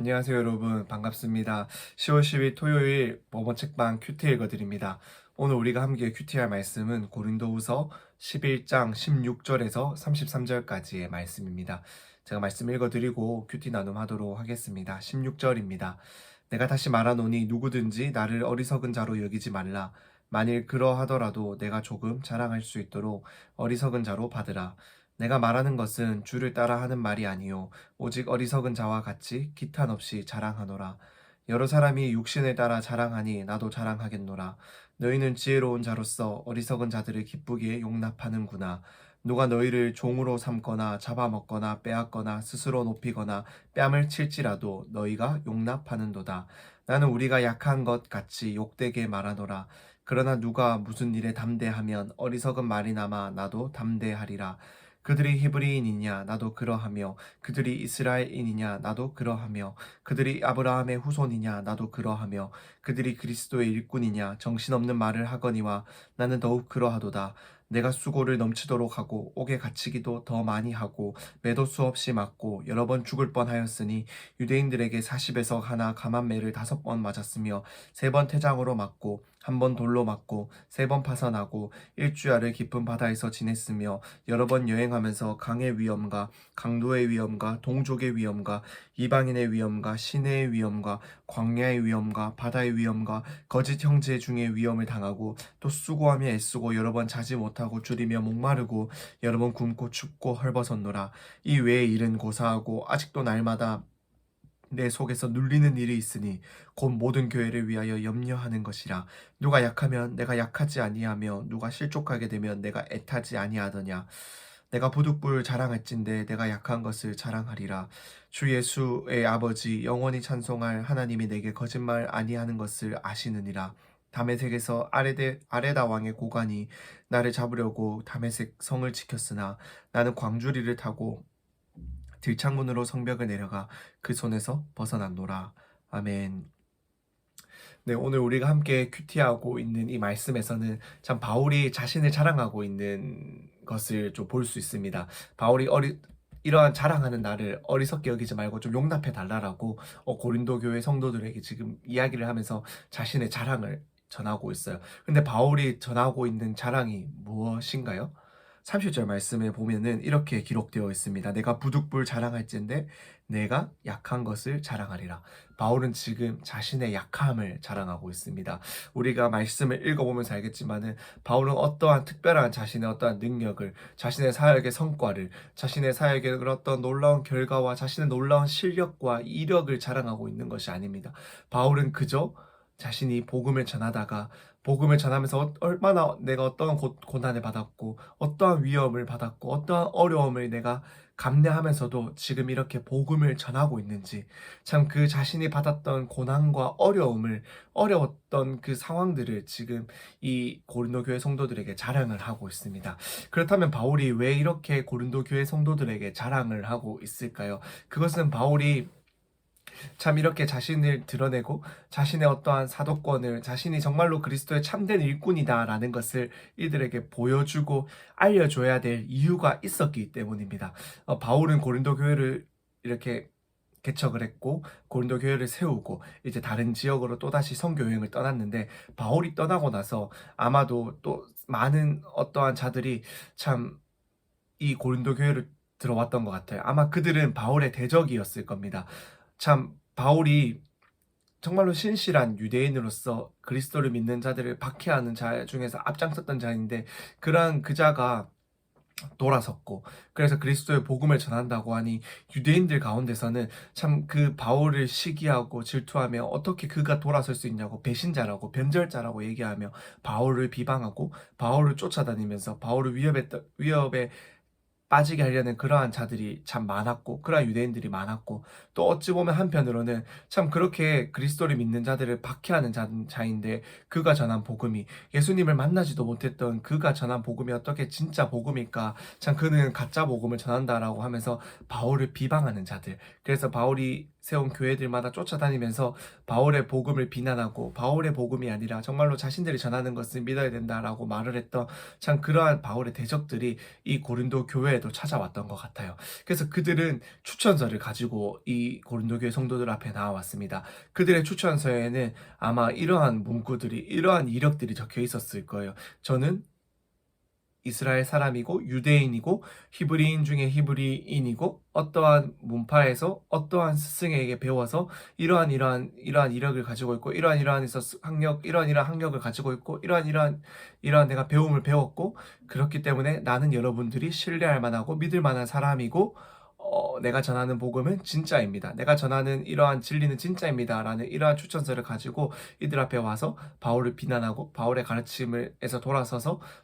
안녕하세요 여러분, 반갑습니다. 10월 10일 토요일 뭐뭐 책방 큐티 읽어드립니다. 오늘 우리가 함께 큐티할 말씀은 고린도후서 11장 16절에서 33절까지의 말씀입니다. 제가 말씀 읽어드리고 큐티 나눔하도록 하겠습니다. 16절입니다. 내가 다시 말하노니 누구든지 나를 어리석은 자로 여기지 말라. 만일 그러하더라도 내가 조금 자랑할 수 있도록 어리석은 자로 받으라. 내가 말하는 것은 주를 따라 하는 말이 아니요 오직 어리석은 자와 같이 기탄 없이 자랑하노라. 여러 사람이 육신을 따라 자랑하니 나도 자랑하겠노라. 너희는 지혜로운 자로서 어리석은 자들을 기쁘게 용납하는구나. 누가 너희를 종으로 삼거나 잡아먹거나 빼앗거나 스스로 높이거나 뺨을 칠지라도 너희가 용납하는도다. 나는 우리가 약한 것 같이 욕되게 말하노라. 그러나 누가 무슨 일에 담대하면 어리석은 말이나마 나도 담대하리라. 그들이 히브리인이냐 나도 그러하며 그들이 이스라엘인이냐 나도 그러하며 그들이 아브라함의 후손이냐 나도 그러하며 그들이 그리스도의 일꾼이냐 정신없는 말을 하거니와 나는 더욱 그러하도다. 내가 수고를 넘치도록 하고 옥에 갇히기도 더 많이 하고 매도 수없이 맞고 여러 번 죽을 뻔하였으니 유대인들에게 40에서 하나 감한 매를 5번 맞았으며 3번 태장으로 맞고 1번 돌로 맞고 3번 파선하고 일주야를 깊은 바다에서 지냈으며 여러 번 여행하면서 강의 위험과 강도의 위험과 동족의 위험과 이방인의 위험과 시내의 위험과 광야의 위험과 바다의 위험과 거짓 형제 중의 위험을 당하고 또 수고하며 애쓰고 여러 번 자지 못하고 줄이며 목마르고 여러 번 굶고 춥고 헐벗었노라. 이 외의 일은 고사하고 아직도 날마다 내 속에서 눌리는 일이 있으니 곧 모든 교회를 위하여 염려하는 것이라. 누가 약하면 내가 약하지 아니하며 누가 실족하게 되면 내가 애타지 아니하더냐. 내가 부득불 자랑할진대 내가 약한 것을 자랑하리라. 주 예수의 아버지 영원히 찬송할 하나님이 내게 거짓말 아니하는 것을 아시느니라. 다메섹에서 아레다 왕의 고관이 나를 잡으려고 다메섹 성을 지켰으나 나는 광주리를 타고 들창문으로 성벽을 내려가 그 손에서 벗어났노라. 아멘. 네, 오늘 우리가 함께 큐티하고 있는 이 말씀에서는 참 바울이 자신을 자랑하고 있는 것을 좀 볼 수 있습니다. 바울이 이러한 자랑하는 나를 어리석게 여기지 말고 좀 용납해 달라라고 고린도 교회 성도들에게 지금 이야기를 하면서 자신의 자랑을 전하고 있어요. 근데 바울이 전하고 있는 자랑이 무엇인가요? 30절 말씀에 보면은 이렇게 기록되어 있습니다. 내가 부득불 자랑할진대 내가 약한 것을 자랑하리라. 바울은 지금 자신의 약함을 자랑하고 있습니다. 우리가 말씀을 읽어보면서 알겠지만은 바울은 어떠한 특별한 자신의 어떠한 능력을, 자신의 사역의 성과를, 자신의 사역의 어떤 놀라운 결과와 자신의 놀라운 실력과 이력을 자랑하고 있는 것이 아닙니다. 바울은 그저 자신이 복음을 전하다가 복음을 전하면서 얼마나 내가 어떠한 고난을 받았고 어떠한 위험을 받았고 어떠한 어려움을 내가 감내하면서도 지금 이렇게 복음을 전하고 있는지, 참 그 자신이 받았던 고난과 어려웠던 그 상황들을 지금 이 고린도 교회 성도들에게 자랑을 하고 있습니다. 그렇다면 바울이 왜 이렇게 고린도 교회 성도들에게 자랑을 하고 있을까요? 그것은 바울이 참 이렇게 자신을 드러내고 자신의 어떠한 사도권을, 자신이 정말로 그리스도의 참된 일꾼이다라는 것을 이들에게 보여주고 알려줘야 될 이유가 있었기 때문입니다. 바울은 고린도 교회를 이렇게 개척을 했고 고린도 교회를 세우고 이제 다른 지역으로 또다시 선교 여행을 떠났는데, 바울이 떠나고 나서 아마도 또 많은 어떠한 자들이 참 이 고린도 교회를 들어왔던 것 같아요. 아마 그들은 바울의 대적이었을 겁니다. 참 바울이 정말로 신실한 유대인으로서 그리스도를 믿는 자들을 박해하는 자 중에서 앞장섰던 자인데, 그러한 그자가 돌아섰고 그래서 그리스도의 복음을 전한다고 하니 유대인들 가운데서는 참 그 바울을 시기하고 질투하며 어떻게 그가 돌아설 수 있냐고 배신자라고 변절자라고 얘기하며 바울을 비방하고 바울을 쫓아다니면서 바울을 위협에 빠지게 하려는 그러한 자들이 참 많았고 그러한 유대인들이 많았고, 또 어찌 보면 한편으로는 참 그렇게 그리스도를 믿는 자들을 박해하는 자인데 그가 전한 복음이, 예수님을 만나지도 못했던 그가 전한 복음이 어떻게 진짜 복음일까, 참 그는 가짜 복음을 전한다라고 하면서 바울을 비방하는 자들. 그래서 바울이 세운 교회들마다 쫓아다니면서 바울의 복음을 비난하고 바울의 복음이 아니라 정말로 자신들이 전하는 것을 믿어야 된다라고 말을 했던 참 그러한 바울의 대적들이 이 고린도 교회에도 찾아왔던 것 같아요. 그래서 그들은 추천서를 가지고 이 고린도 교회 성도들 앞에 나와왔습니다. 그들의 추천서에는 아마 이러한 문구들이, 이러한 이력들이 적혀 있었을 거예요. 저는 이스라엘 사람이고 유대인이고 히브리인 중에 히브리인이고 어떠한 문파에서 어떠한 스승에게 배워서 이러한 이력을 가지고 있고 이러한 학력을 가지고 있고 이러한 내가 배움을 배웠고, 그렇기 때문에 나는 여러분들이 신뢰할 만하고 믿을 만한 사람이고 내가 전하는 복음은 진짜입니다. 내가 전하는 이러한 진리는 진짜입니다. 라는 이러한 추천서를 가지고 이들 앞에 와서 바울을 비난하고 바울의 가르침에서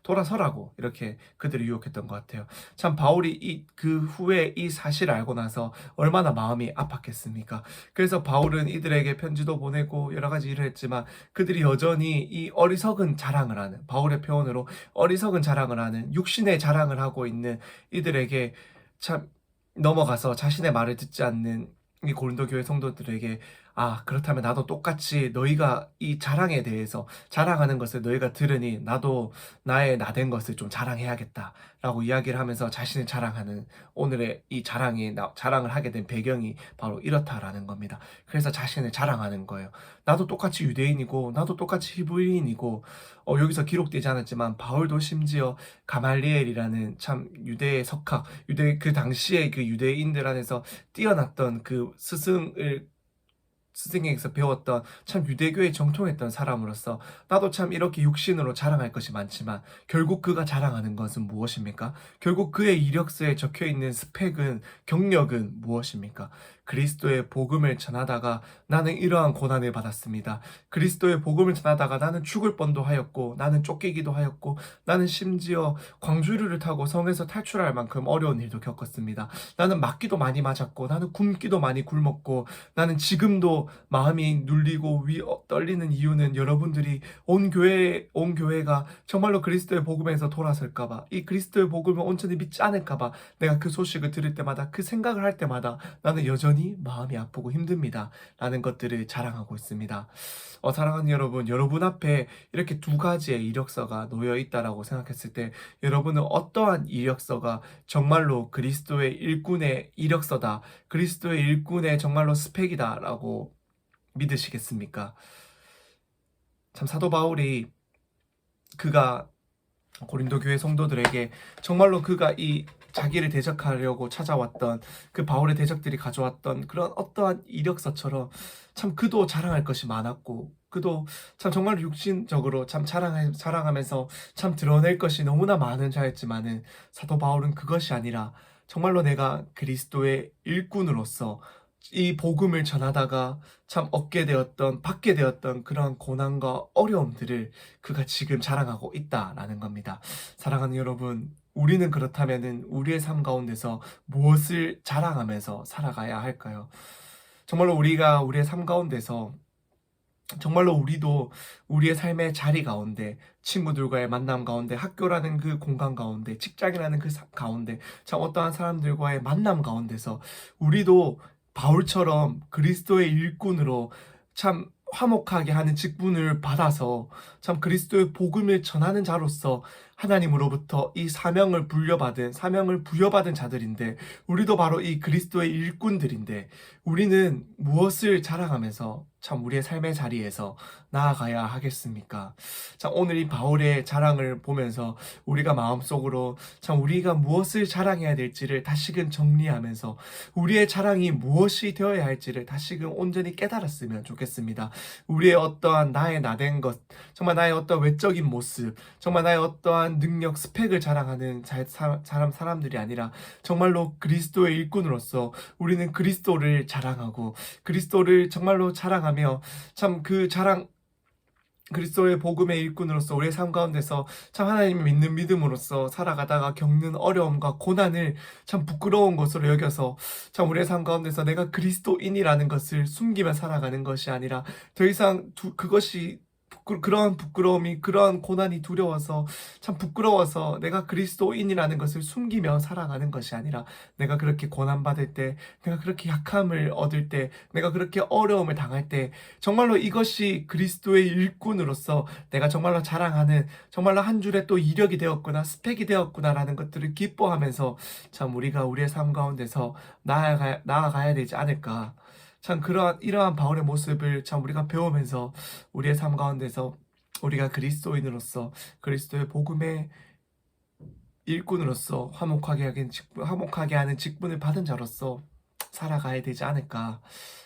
돌아서라고 이렇게 그들을 유혹했던 것 같아요. 참 바울이 그 후에 이 사실을 알고 나서 얼마나 마음이 아팠겠습니까? 그래서 바울은 이들에게 편지도 보내고 여러 가지 일을 했지만 그들이 여전히 이 어리석은 자랑을 하는, 바울의 표현으로 어리석은 자랑을 하는, 육신의 자랑을 하고 있는 이들에게 참 넘어가서 자신의 말을 듣지 않는 이 고린도 교회 성도들에게, 아, 그렇다면 나도 똑같이 너희가 이 자랑에 대해서 자랑하는 것을 너희가 들으니 나도 나의 나된 것을 좀 자랑해야겠다라고 이야기를 하면서 자신을 자랑하는, 오늘의 이 자랑을 하게 된 배경이 바로 이렇다라는 겁니다. 그래서 자신을 자랑하는 거예요. 나도 똑같이 유대인이고 나도 똑같이 히브리인이고, 여기서 기록되지 않았지만 바울도 심지어 가말리엘이라는 참 유대의 유대 그 당시에 그 유대인들 안에서 뛰어났던 그 스승에게서 배웠던 참 유대교에 정통했던 사람으로서 나도 참 이렇게 육신으로 자랑할 것이 많지만 결국 그가 자랑하는 것은 무엇입니까? 결국 그의 이력서에 적혀있는 스펙은, 경력은 무엇입니까? 그리스도의 복음을 전하다가 나는 이러한 고난을 받았습니다. 그리스도의 복음을 전하다가 나는 죽을 뻔도 하였고 나는 쫓기기도 하였고 나는 심지어 광주리를 타고 성에서 탈출할 만큼 어려운 일도 겪었습니다. 나는 맞기도 많이 맞았고 나는 굶기도 많이 굶었고, 나는 지금도 마음이 눌리고 떨리는 이유는 여러분들이 온 교회가 정말로 그리스도의 복음에서 돌아설까봐, 이 그리스도의 복음을 온전히 믿지 않을까봐 내가 그 소식을 들을 때마다, 그 생각을 할 때마다 나는 여전히 마음이 아프고 힘듭니다 라는 것들을 자랑하고 있습니다. 사랑하는 여러분, 여러분 앞에 이렇게 두 가지의 이력서가 놓여 있다라고 생각했을 때 여러분은 어떠한 이력서가 정말로 그리스도의 일꾼의 이력서다, 그리스도의 일꾼의 정말로 스펙이다 라고 믿으시겠습니까? 참 사도 바울이 그가 고린도 교회 성도들에게 정말로 그가 이 자기를 대적하려고 찾아왔던 그 바울의 대적들이 가져왔던 그런 어떠한 이력서처럼 참 그도 자랑할 것이 많았고, 그도 참 정말 육신적으로 참 자랑하면서 참 드러낼 것이 너무나 많은 자였지만은, 사도 바울은 그것이 아니라 정말로 내가 그리스도의 일꾼으로서 이 복음을 전하다가 참 받게 되었던 그런 고난과 어려움들을 그가 지금 자랑하고 있다라는 겁니다. 사랑하는 여러분, 우리는 그렇다면은 우리의 삶 가운데서 무엇을 자랑하면서 살아가야 할까요? 정말로 우리가 우리의 삶 가운데서 정말로 우리도 우리의 삶의 자리 가운데, 친구들과의 만남 가운데, 학교라는 그 공간 가운데, 직장이라는 그 가운데, 참 어떠한 사람들과의 만남 가운데서 우리도 바울처럼 그리스도의 일꾼으로 참 화목하게 하는 직분을 받아서 참 그리스도의 복음을 전하는 자로서 하나님으로부터 이 사명을 부여받은 자들인데, 우리도 바로 이 그리스도의 일꾼들인데, 우리는 무엇을 자랑하면서 참 우리의 삶의 자리에서 나아가야 하겠습니까? 참 오늘 이 바울의 자랑을 보면서 우리가 마음속으로 참 우리가 무엇을 자랑해야 될지를 다시금 정리하면서 우리의 자랑이 무엇이 되어야 할지를 다시금 온전히 깨달았으면 좋겠습니다. 우리의 어떠한 나의 나된 것, 정말 나의 어떠한 외적인 모습, 정말 나의 어떠한 능력, 스펙을 자랑하는 사람들이 아니라 정말로 그리스도의 일꾼으로서 우리는 그리스도를 자랑하고 그리스도를 정말로 자랑하며 참 그리스도의 복음의 일꾼으로서 우리의 삶 가운데서 참 하나님을 믿는 믿음으로써 살아가다가 겪는 어려움과 고난을 참 부끄러운 것으로 여겨서 참 우리의 삶 가운데서 내가 그리스도인이라는 것을 숨기며 살아가는 것이 아니라 더 이상 그것이 그러한 부끄러움이, 그러한 고난이 두려워서, 참 부끄러워서 내가 그리스도인이라는 것을 숨기며 살아가는 것이 아니라, 내가 그렇게 고난받을 때, 내가 그렇게 약함을 얻을 때, 내가 그렇게 어려움을 당할 때, 정말로 이것이 그리스도의 일꾼으로서 내가 정말로 자랑하는, 정말로 한 줄의 또 이력이 되었구나, 스펙이 되었구나라는 것들을 기뻐하면서 참 우리가 우리의 삶 가운데서 나아가야 되지 않을까. 참 이러한 바울의 모습을 참 우리가 배우면서 우리의 삶 가운데서 우리가 그리스도인으로서, 그리스도의 복음의 일꾼으로서 화목하게 하는 직분을 받은 자로서 살아가야 되지 않을까.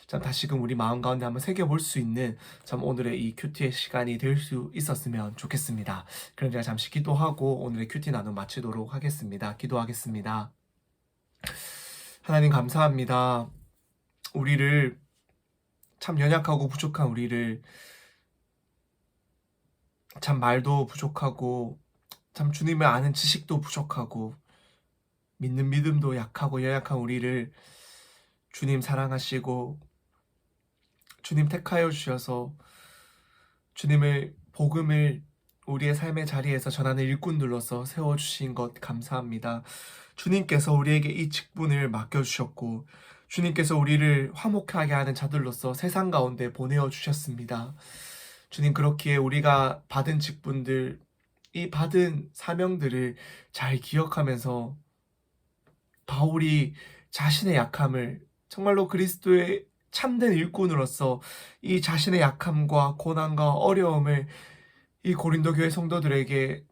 참 다시금 우리 마음 가운데 한번 새겨볼 수 있는 참 오늘의 이 큐티의 시간이 될 수 있었으면 좋겠습니다. 그럼 제가 잠시 기도하고 오늘의 큐티 나눔 마치도록 하겠습니다. 기도하겠습니다. 하나님 감사합니다. 우리를, 참 연약하고 부족한 우리를, 참 말도 부족하고, 참 주님을 아는 지식도 부족하고, 믿는 믿음도 약하고 연약한 우리를 주님 사랑하시고 주님 택하여 주셔서 주님을, 복음을 우리의 삶의 자리에서 전하는 일꾼들로서 세워주신 것 감사합니다. 주님께서 우리에게 이 직분을 맡겨주셨고 주님께서 우리를 화목하게 하는 자들로서 세상 가운데 보내어 주셨습니다. 주님, 그렇기에 우리가 받은 직분들, 이 받은 사명들을 잘 기억하면서 바울이 자신의 약함을, 정말로 그리스도의 참된 일꾼으로서 이 자신의 약함과 고난과 어려움을 이 고린도 교회 성도들에게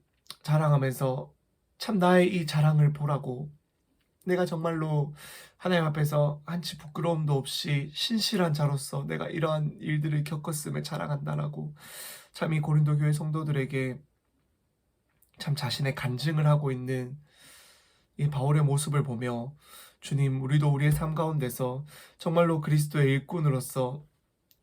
자랑하면서 참 나의 이 자랑을 보라고, 내가 정말로 하나님 앞에서 한치 부끄러움도 없이 신실한 자로서 내가 이러한 일들을 겪었음을 자랑한다라고 참 이 고린도 교회 성도들에게 참 자신의 간증을 하고 있는 이 바울의 모습을 보며, 주님, 우리도 우리의 삶 가운데서 정말로 그리스도의 일꾼으로서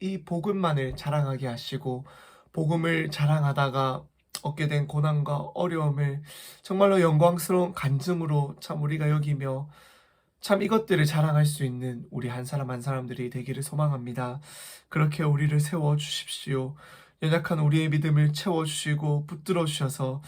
이 복음만을 자랑하게 하시고 복음을 자랑하다가 얻게 된 고난과 어려움을 정말로 영광스러운 간증으로 참 우리가 여기며 참 이것들을 자랑할 수 있는 우리 한 사람 한 사람들이 되기를 소망합니다. 그렇게 우리를 세워 주십시오. 연약한 우리의 믿음을 채워 주시고 붙들어 주셔서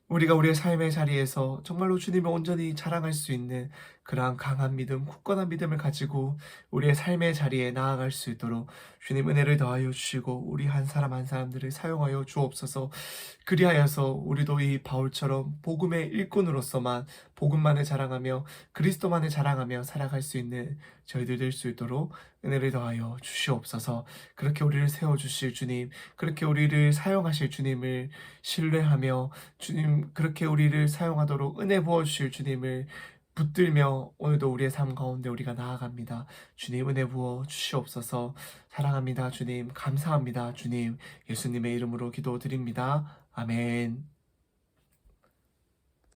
우리가 우리의 삶의 자리에서 정말로 주님을 온전히 자랑할 수 있는 그러한 강한 믿음, 굳건한 믿음을 가지고 우리의 삶의 자리에 나아갈 수 있도록 주님 은혜를 더하여 주시고 우리 한 사람 한 사람들을 사용하여 주옵소서. 그리하여서 우리도 이 바울처럼 복음의 일꾼으로서만, 복음만을 자랑하며 그리스도만을 자랑하며 살아갈 수 있는 저희들 될 수 있도록 은혜를 더하여 주시옵소서. 그렇게 우리를 세워주실 주님, 그렇게 우리를 사용하실 주님을 신뢰하며, 주님 그렇게 우리를 사용하도록 은혜 부어주실 주님을 붙들며 오늘도 우리의 삶 가운데 우리가 나아갑니다. 주님 은혜 부어 주시옵소서. 사랑합니다. 주님 감사합니다. 주님 예수님의 이름으로 기도드립니다. 아멘.